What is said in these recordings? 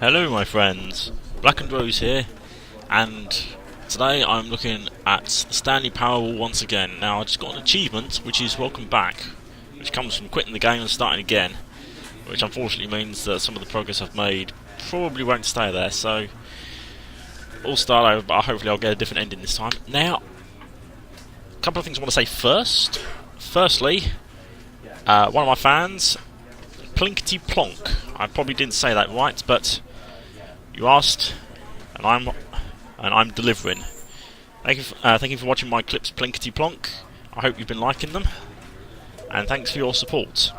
Hello my friends, blackendrose here, and today I'm looking at the Stanley Powerball once again. Now I just got an achievement which is welcome back, which comes from quitting the game and starting again, which unfortunately means that some of the progress I've made probably won't stay there, so I'll start over, but hopefully I'll get a different ending this time. Now, a couple of things I want to say first. Firstly, one of my fans, Plinkety Plonk, I probably didn't say that right, but you asked, and I'm delivering. Thank you for watching my clips, Plinkety Plonk. I hope you've been liking them, and thanks for your support.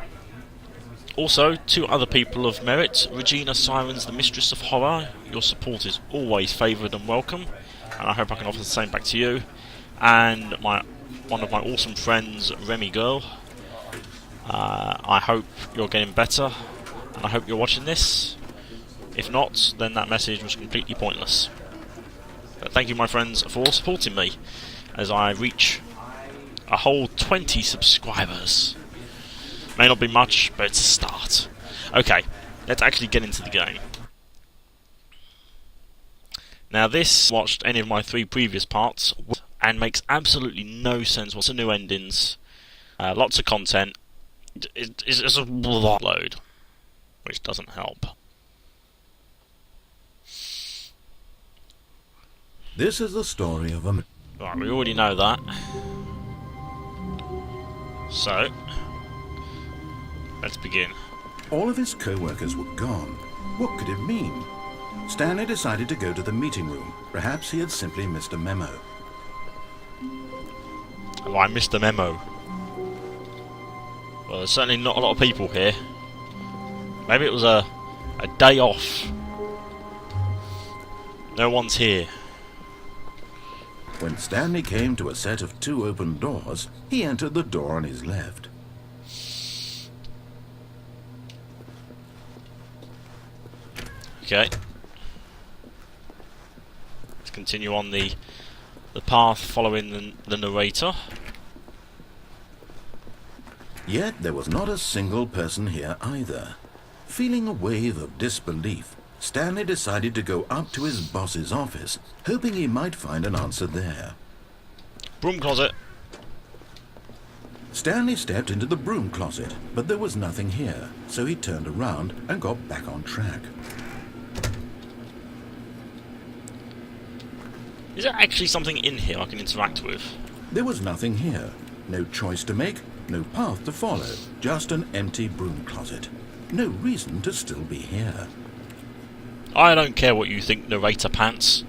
Also, two other people of merit, Regina, Sirens, the Mistress of Horror. Your support is always favoured and welcome, and I hope I can offer the same back to you. And one of my awesome friends, Remi Girl. I hope you're getting better, and I hope you're watching this. If not, then that message was completely pointless. But thank you, my friends, for supporting me as I reach a whole 20 subscribers. May not be much, but it's a start. Okay, let's actually get into the game. Now this, watched any of my 3 previous parts, and makes absolutely no sense. Lots of new endings, lots of content. It's a load, which doesn't help. This is the story of a... Right, we already know that. So, let's begin. All of his co-workers were gone. What could it mean? Stanley decided to go to the meeting room. Perhaps he had simply missed a memo. Oh, I missed a memo. Well, there's certainly not a lot of people here. Maybe it was a day off. No one's here. When Stanley came to a set of 2 open doors, he entered the door on his left. Okay. Let's continue on the path following the narrator. Yet there was not a single person here either. Feeling a wave of disbelief, Stanley decided to go up to his boss's office, hoping he might find an answer there. Broom closet. Stanley stepped into the broom closet, but there was nothing here, so he turned around and got back on track. Is there actually something in here I can interact with? There was nothing here. No choice to make, no path to follow, just an empty broom closet. No reason to still be here. I don't care what you think, narrator pants.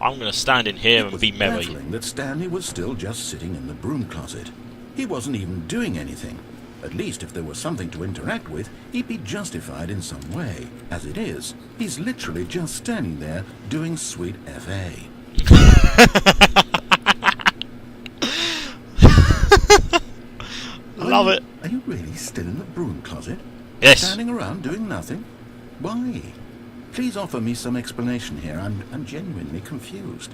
I'm going to stand in here and be merry. It was baffling that Stanley was still just sitting in the broom closet. He wasn't even doing anything. At least if there was something to interact with, he'd be justified in some way. As it is, he's literally just standing there doing sweet FA. Love it. Are you really still in the broom closet? Yes. Standing around doing nothing? Why? Please offer me some explanation here. I'm genuinely confused.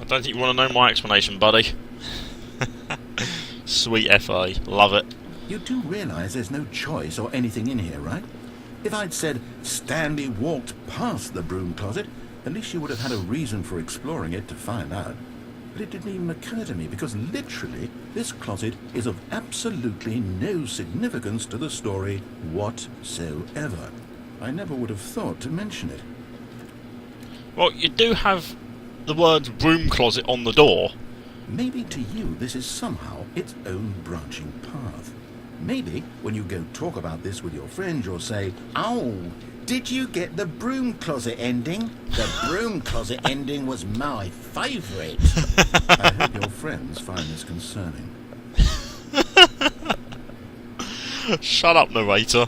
I don't think you want to know my explanation, buddy. Sweet FA. Love it. You do realize there's no choice or anything in here, right? If I'd said Stanley walked past the broom closet, at least you would have had a reason for exploring it to find out. But it didn't even occur to me, because literally this closet is of absolutely no significance to the story whatsoever. I never would have thought to mention it. Well, you do have the words broom closet on the door. Maybe to you this is somehow its own branching path. Maybe when you go talk about this with your friends, you'll say, "Oh, did you get the broom closet ending? The broom closet ending was my favourite." I hope your friends find this concerning. Shut up, narrator.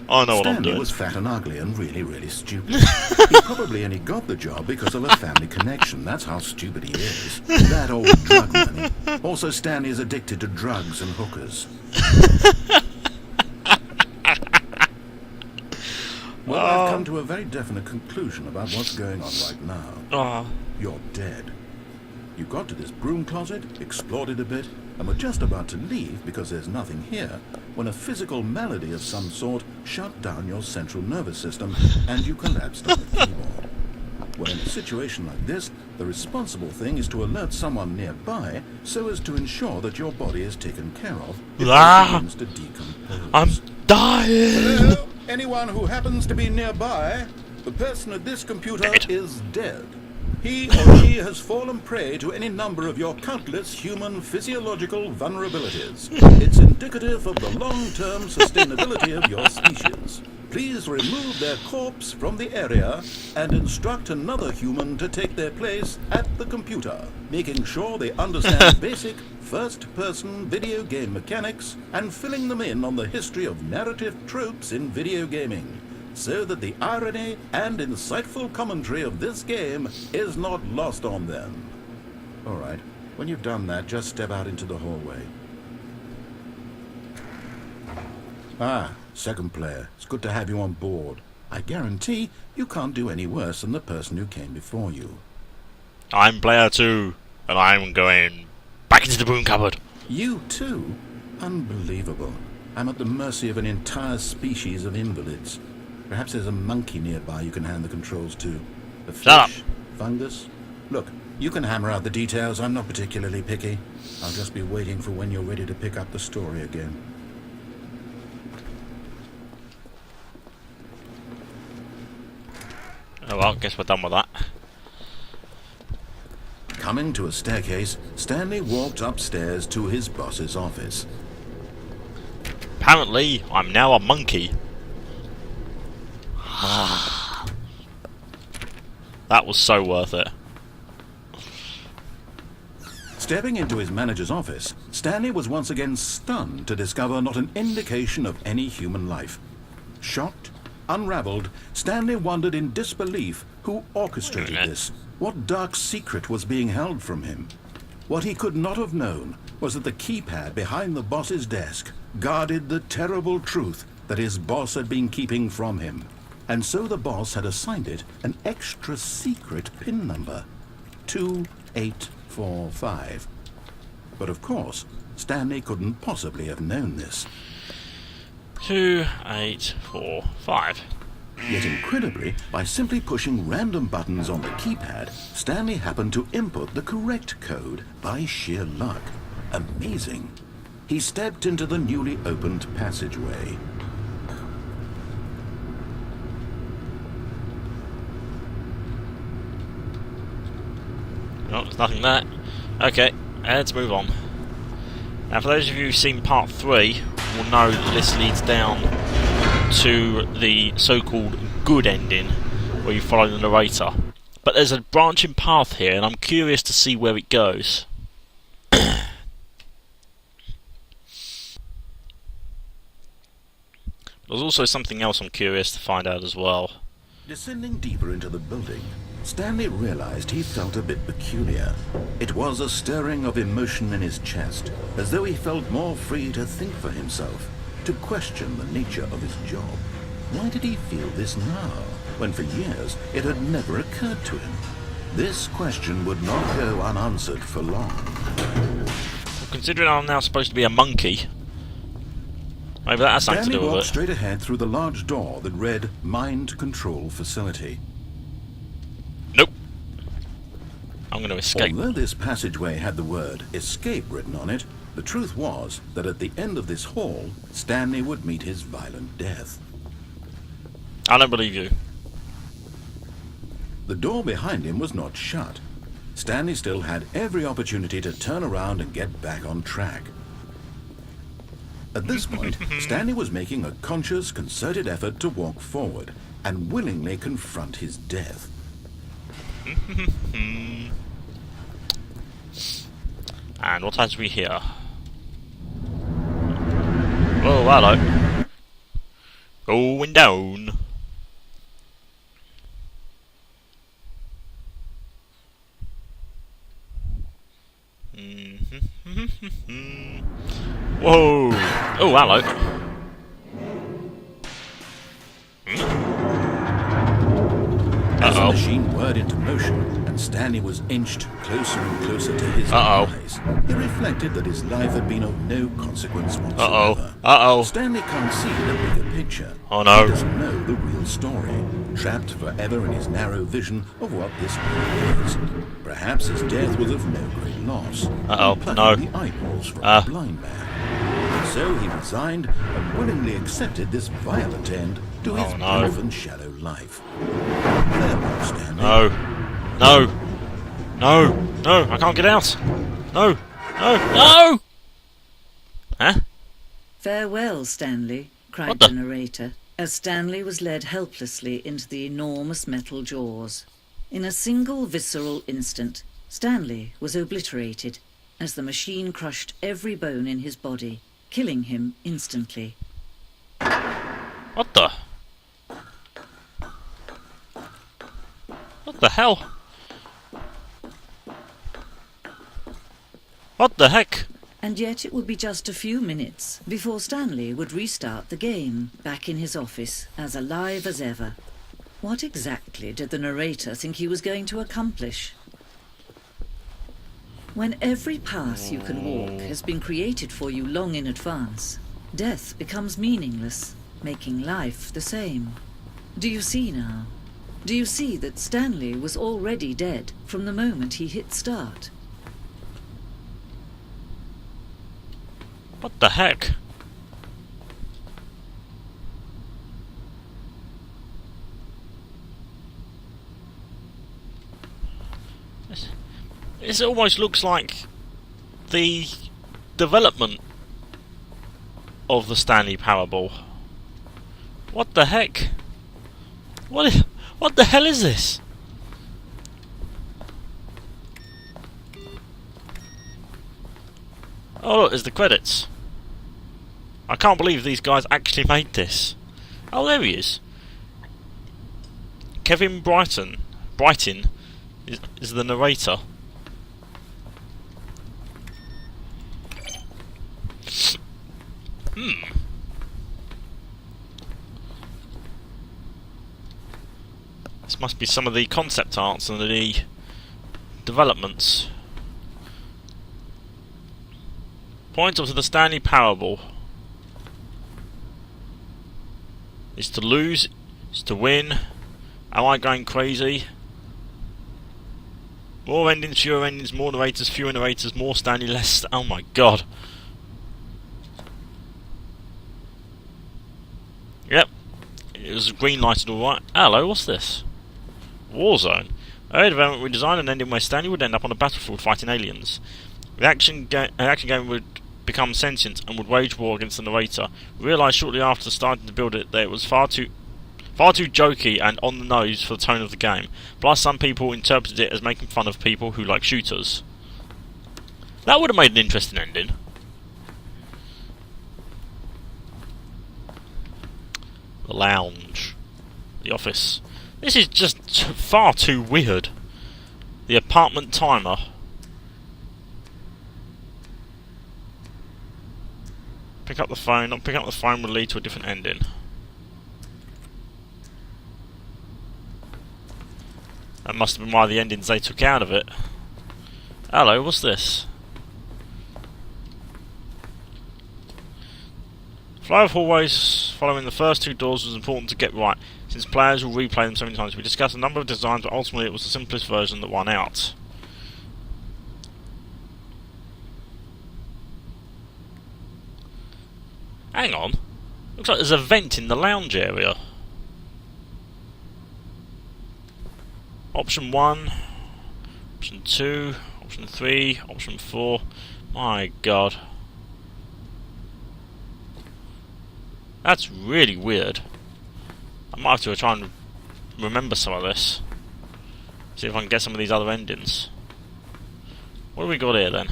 I know what I'm Stanley doing. was fat and ugly and really, really stupid. He probably only got the job because of a family connection. That's how stupid he is. That old drug money. Also, Stanley is addicted to drugs and hookers. Well, I've come to a very definite conclusion about what's going on right now. You're dead. You got to this broom closet, explored it a bit, and were just about to leave because there's nothing here, when a physical malady of some sort shut down your central nervous system and you collapsed on the keyboard. Well, in a situation like this, the responsible thing is to alert someone nearby so as to ensure that your body is taken care of before it begins to decompose. I'm dying! Hello? Anyone who happens to be nearby, the person at this computer is dead. He or she has fallen prey to any number of your countless human physiological vulnerabilities. It's indicative of the long-term sustainability of your species. Please remove their corpse from the area and instruct another human to take their place at the computer, making sure they understand basic first-person video game mechanics and filling them in on the history of narrative tropes in video gaming, so that the irony and insightful commentary of this game is not lost on them. All right, when you've done that, just step out into the hallway. Ah, second player, it's good to have you on board. I guarantee you can't do any worse than the person who came before you. I'm player 2, and I'm going back into the broom cupboard. You too? Unbelievable. I'm at the mercy of an entire species of invalids. Perhaps there's a monkey nearby you can hand the controls to. A fish? Fungus? Look, you can hammer out the details. I'm not particularly picky. I'll just be waiting for when you're ready to pick up the story again. Oh well, guess we're done with that. Coming to a staircase, Stanley walked upstairs to his boss's office. Apparently, I'm now a monkey. That was so worth it. Stepping into his manager's office, Stanley was once again stunned to discover not an indication of any human life. Shocked, unraveled, Stanley wondered in disbelief who orchestrated this. What dark secret was being held from him? What he could not have known was that the keypad behind the boss's desk guarded the terrible truth that his boss had been keeping from him. And so the boss had assigned it an extra secret PIN number, 2845. But of course, Stanley couldn't possibly have known this. 2845. Yet incredibly, by simply pushing random buttons on the keypad, Stanley happened to input the correct code by sheer luck. Amazing. He stepped into the newly opened passageway. Oh, there's nothing there. Okay, let's move on. Now, for those of you who've seen part 3, will know that this leads down to the so-called good ending, where you follow the narrator. But there's a branching path here, and I'm curious to see where it goes. There's also something else I'm curious to find out as well. Descending deeper into the building, Stanley realized he felt a bit peculiar. It was a stirring of emotion in his chest, as though he felt more free to think for himself, to question the nature of his job. Why did he feel this now, when for years it had never occurred to him? This question would not go unanswered for long. Well, considering I'm now supposed to be a monkey, maybe that has something to do Stanley with walked it. straight ahead through the large door that read Mind Control Facility. Nope. I'm going to escape. Although this passageway had the word escape written on it, the truth was that at the end of this hall, Stanley would meet his violent death. I don't believe you. The door behind him was not shut. Stanley still had every opportunity to turn around and get back on track. At this point, Stanley was making a conscious, concerted effort to walk forward and willingly confront his death. And what has we here? Oh, hello. Going down. Whoa! Oh, hello. As the machine whirred into motion and Stanley was inched closer and closer to his demise, he reflected that his life had been of no consequence whatsoever. Stanley can't see the bigger picture. Oh no. He doesn't know the real story, trapped forever in his narrow vision of what this world is. Perhaps his death was of no great loss. Plucking the eyeballs from a blind man. So he resigned and willingly accepted this violent end to his brief and shallow life. Farewell, Stanley. No, I can't get out. No. Huh? Farewell, Stanley, cried the narrator, as Stanley was led helplessly into the enormous metal jaws. In a single visceral instant, Stanley was obliterated, as the machine crushed every bone in his body, killing him instantly. What the? What the hell? What the heck? And yet it would be just a few minutes before Stanley would restart the game, back in his office, as alive as ever. What exactly did the narrator think he was going to accomplish? When every path you can walk has been created for you long in advance, death becomes meaningless, making life the same. Do you see now? Do you see that Stanley was already dead from the moment he hit start? What the heck? This almost looks like the development of the Stanley Powerball. What the heck? What the hell is this? Oh look, there's the credits. I can't believe these guys actually made this. Oh, there he is. Kevin Brighton is the narrator. This must be some of the concept arts and the developments. Point of the Stanley Powerball is to lose, is to win. Am I going crazy? More endings, fewer endings, more narrators, fewer narrators, more Stanley, less. Oh my god. Yep. It was green lighted alright. Hello, what's this? Warzone. Early development would design an ending where Stanley would end up on a battlefield fighting aliens. The action game would become sentient and would wage war against the narrator. We realised shortly after starting to build it that it was far too jokey and on the nose for the tone of the game. Plus, some people interpreted it as making fun of people who like shooters. That would have made an interesting ending. The lounge. The office. This is just far too weird. The apartment timer. Pick up the phone. Not pick up the phone will lead to a different ending. That must have been one of the endings they took out of it. Hello, what's this? Flow of hallways following the first two doors was important to get right, since players will replay them so many times. We discussed a number of designs, but ultimately it was the simplest version that won out. Hang on. Looks like there's a vent in the lounge area. Option 1, option 2, option 3, option 4. My god. That's really weird. I might have to try and remember some of this. See if I can get some of these other endings. What have we got here then?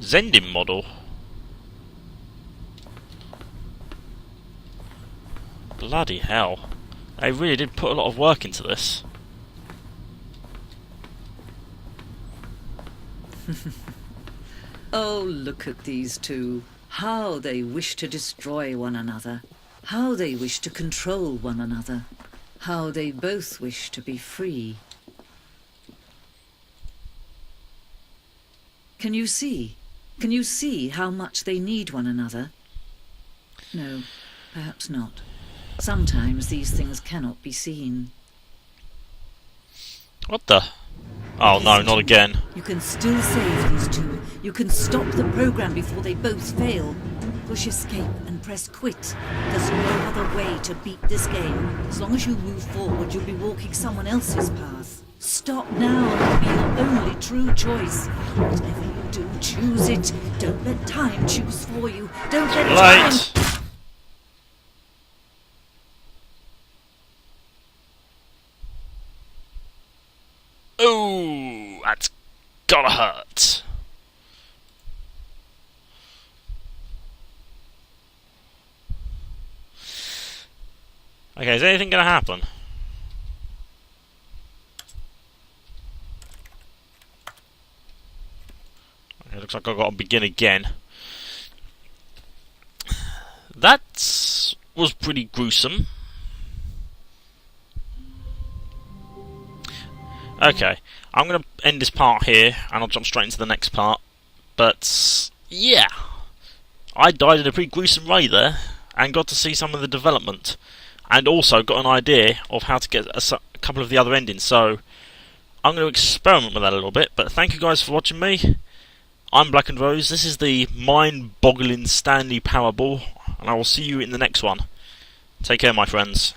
Zending model. Bloody hell. They really did put a lot of work into this. Oh, look at these two. How they wish to destroy one another. How they wish to control one another. How they both wish to be free. Can you see? Can you see how much they need one another? No, perhaps not. Sometimes these things cannot be seen. What the? Oh no, not again. You can still save these two. You can stop the program before they both fail. Push escape and press quit. There's no other way to beat this game. As long as you move forward, you'll be walking someone else's path. Stop now and it'll be your only true choice. Whatever you do, choose it. Don't let time choose for you. Don't let time... Ooh, that's gotta hurt. Okay, is anything gonna happen? Okay, looks like I've got to begin again. That was pretty gruesome. Okay, I'm going to end this part here, and I'll jump straight into the next part. But, yeah, I died in a pretty gruesome way there, and got to see some of the development, and also got an idea of how to get a couple of the other endings. So, I'm going to experiment with that a little bit, but thank you guys for watching me. I'm blackendrose, this is the mind-boggling Stanley Powerball, and I will see you in the next one. Take care, my friends.